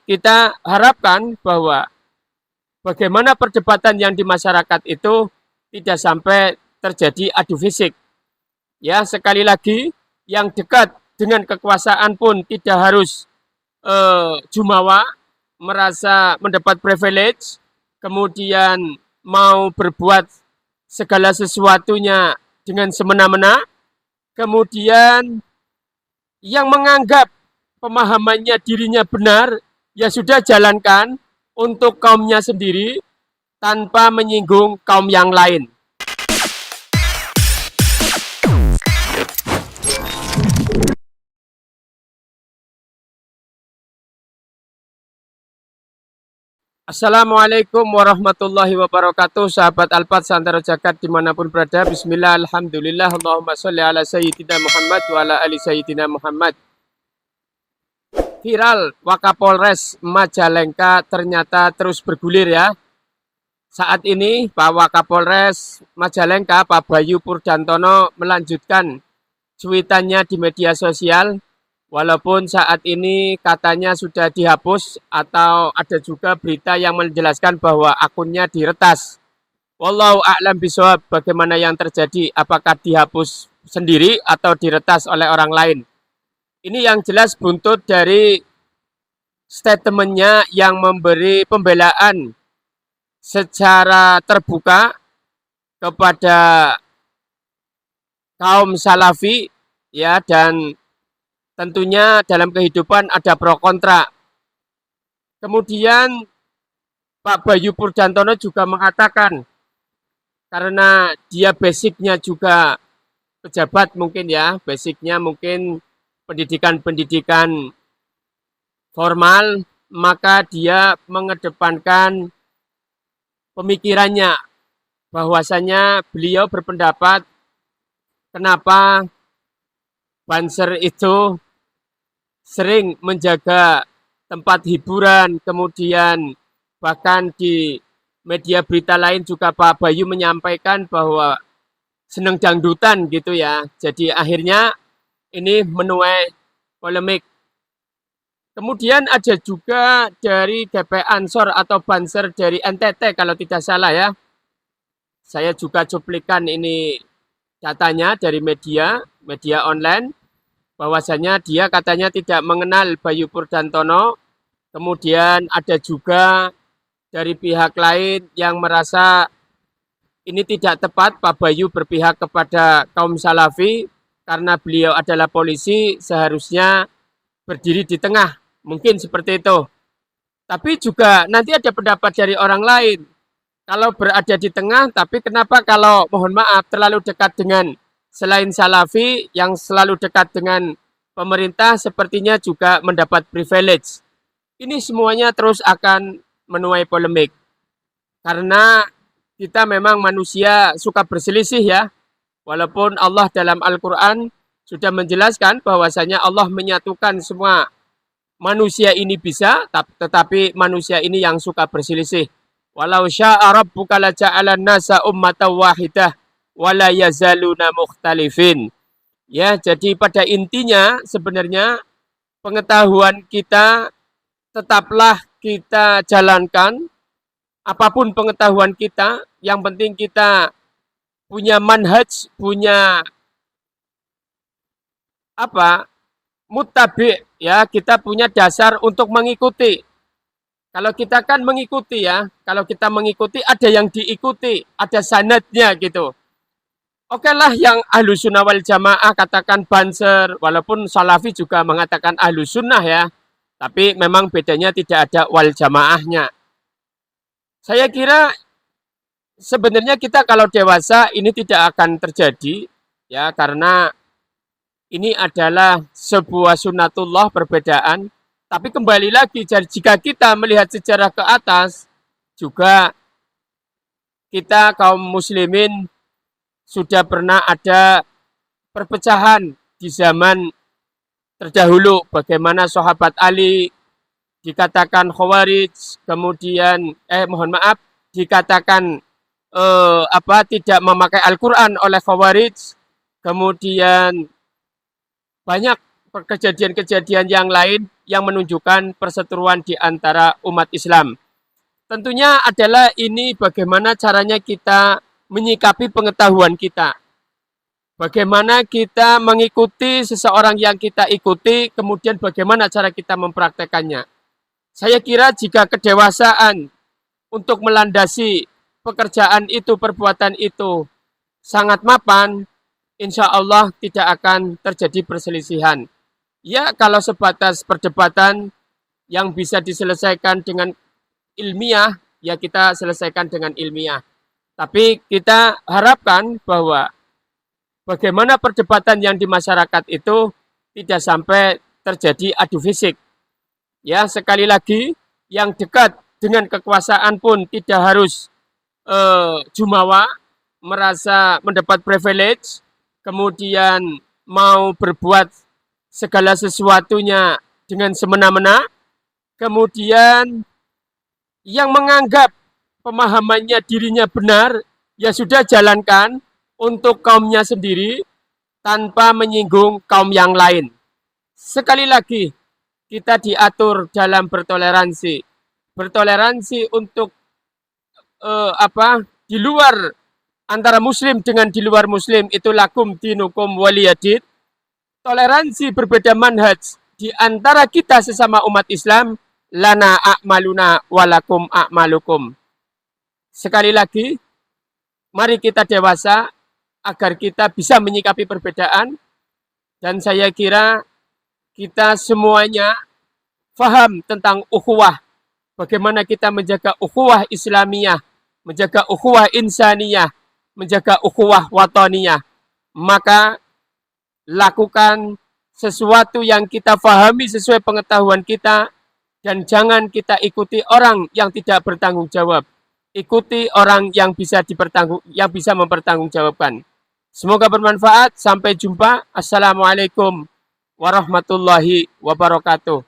kita harapkan bahwa bagaimana perdebatan yang di masyarakat itu tidak sampai terjadi adu fisik. Ya, sekali lagi yang dekat dengan kekuasaan pun tidak harus jumawa, merasa mendapat privilege, kemudian mau berbuat segala sesuatunya dengan semena-mena, kemudian yang menganggap pemahamannya dirinya benar, ya sudah jalankan untuk kaumnya sendiri tanpa menyinggung kaum yang lain. Assalamualaikum warahmatullahi wabarakatuh. Sahabat Alfat Santero Jagat dimanapun berada. Bismillah, alhamdulillah, Allahumma sholli ala Sayyidina Muhammad wa ala ali Sayyidina Muhammad. Viral, Wakapolres Majalengka ternyata terus bergulir ya. Saat ini Pak Wakapolres Majalengka, Pak Bayu Purdantono melanjutkan cuitannya di media sosial. Walaupun saat ini katanya sudah dihapus atau ada juga berita yang menjelaskan bahwa akunnya diretas. Wallahu a'lam bishawab, bagaimana yang terjadi, apakah dihapus sendiri atau diretas oleh orang lain. Ini yang jelas buntut dari statementnya yang memberi pembelaan secara terbuka kepada kaum salafi ya, dan tentunya dalam kehidupan ada pro kontra. Kemudian Pak Bayu Purdantono juga mengatakan, karena dia basicnya juga pejabat mungkin ya, basicnya mungkin pendidikan-pendidikan formal, maka dia mengedepankan pemikirannya bahwasanya beliau berpendapat kenapa Banser itu sering menjaga tempat hiburan, kemudian bahkan di media berita lain juga Pak Bayu menyampaikan bahwa seneng dangdutan gitu ya. Jadi akhirnya ini menuai polemik. Kemudian ada juga dari GP Ansor atau Banser dari NTT kalau tidak salah ya. Saya juga cuplikan ini datanya dari media online, bahwasanya dia katanya tidak mengenal Bayu Purdantono. Kemudian ada juga dari pihak lain yang merasa ini tidak tepat Pak Bayu berpihak kepada kaum salafi karena beliau adalah polisi, seharusnya berdiri di tengah. Mungkin seperti itu. Tapi juga nanti ada pendapat dari orang lain. Kalau berada di tengah, tapi kenapa kalau mohon maaf terlalu dekat dengan selain salafi yang selalu dekat dengan pemerintah sepertinya juga mendapat privilege. Ini semuanya terus akan menuai polemik. Karena kita memang manusia suka berselisih ya. Walaupun Allah dalam Al-Quran sudah menjelaskan bahwasanya Allah menyatukan semua manusia ini bisa, tetapi manusia ini yang suka berselisih. Walau sya'a rabbuka laja'alan nasa ummatan wahidah wala yazaluna mukhtalifin. Ya, jadi pada intinya sebenarnya pengetahuan kita tetaplah kita jalankan, apapun pengetahuan kita, yang penting kita punya manhaj, punya muttabi ya, kita punya dasar untuk mengikuti. Kalau kita kan mengikuti ya, kalau kita mengikuti ada yang diikuti, ada sanadnya gitu. Oke lah yang ahlu sunnah wal jamaah katakan Banser, walaupun salafi juga mengatakan ahlu sunnah ya, tapi memang bedanya tidak ada wal jamaahnya. Saya kira sebenarnya kita kalau dewasa ini tidak akan terjadi ya, karena ini adalah sebuah sunnatullah perbedaan. Tapi kembali lagi, jika kita melihat sejarah ke atas, juga kita kaum muslimin sudah pernah ada perpecahan di zaman terdahulu. Bagaimana sahabat Ali dikatakan Khawarij, kemudian dikatakan tidak memakai Al-Quran oleh Khawarij, kemudian banyak kejadian-kejadian yang lain yang menunjukkan perseteruan di antara umat Islam. Tentunya adalah ini bagaimana caranya kita menyikapi pengetahuan kita. Bagaimana kita mengikuti seseorang yang kita ikuti, kemudian bagaimana cara kita mempraktekannya. Saya kira jika kedewasaan untuk melandasi pekerjaan itu, perbuatan itu sangat mapan, insya Allah tidak akan terjadi perselisihan. Ya, kalau sebatas perdebatan yang bisa diselesaikan dengan ilmiah, ya kita selesaikan dengan ilmiah. Tapi kita harapkan bahwa bagaimana perdebatan yang di masyarakat itu tidak sampai terjadi adu fisik. Ya, sekali lagi, yang dekat dengan kekuasaan pun tidak harus jumawa, merasa mendapat privilege, kemudian mau berbuat segala sesuatunya dengan semena-mena, kemudian yang menganggap pemahamannya dirinya benar, ya sudah jalankan untuk kaumnya sendiri tanpa menyinggung kaum yang lain. Sekali lagi, kita diatur dalam bertoleransi. Bertoleransi untuk di luar antara muslim dengan di luar muslim itu lakum dinukum waliyadin. Toleransi berbeda manhaj di antara kita sesama umat Islam, lana a'maluna walakum a'malukum. Sekali lagi, mari kita dewasa agar kita bisa menyikapi perbedaan, dan saya kira kita semuanya faham tentang ukhuwah. Bagaimana kita menjaga ukhuwah Islamiyah, menjaga ukhuwah insaniyah, menjaga ukhuwah wataniyah. Maka lakukan sesuatu yang kita fahami sesuai pengetahuan kita, dan jangan kita ikuti orang yang tidak bertanggung jawab. Ikuti orang yang bisa mempertanggungjawabkan. Semoga bermanfaat. Sampai jumpa. Assalamualaikum warahmatullahi wabarakatuh.